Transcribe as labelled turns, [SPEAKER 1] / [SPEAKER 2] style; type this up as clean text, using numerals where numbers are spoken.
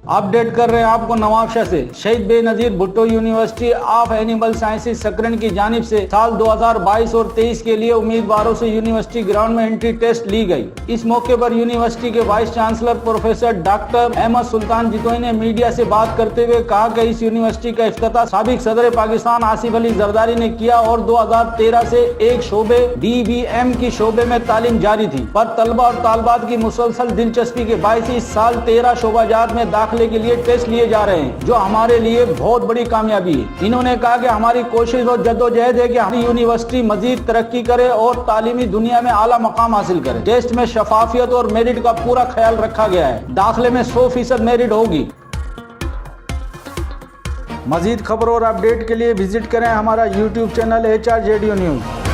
[SPEAKER 1] Update कर रहे हैं आपको नवाबशाह से। Shaheed Benazir Bhutto university of animal sciences Sakrand की जानिब से साल 2022 और 23 के लिए उम्मीदवारों से यूनिवर्सिटी ग्राउंड में एंट्री टेस्ट ली गई। इस मौके पर यूनिवर्सिटी के vice chancellor professor doctor Ahmed Sultan Jatoi ने मीडिया से बात करते हुए कहा कि इस यूनिवर्सिटी का इफ्तिताह साबिक सदर पाकिस्तान आसिफ अली जरदारी ने किया और 2013 से एक शोबे DBM की शोबे में तालीम जारी थी, पर तलबा और तालबात की मुसलसल दिलचस्पी के बायस इस साल 13 शोबाजात में दाखिले के लिए टेस्ट लिए जा रहे हैं, जो हमारे लिए बहुत बड़ी कामयाबी है। इन्होंने कहा कि हमारी कोशिश और जद्दोजहद है कि हमारी यूनिवर्सिटी मजीद तरक्की करे और तालीमी दुनिया में आला मकाम हासिल करे। टेस्ट में शफाफियत और मेरिट का पूरा ख्याल रखा गया है। दाखिले में 100% मेरिट होगी। मजीद खबरों और अपडेट के लिए विजिट करें हमारा YouTube चैनल HRJDO न्यूज़।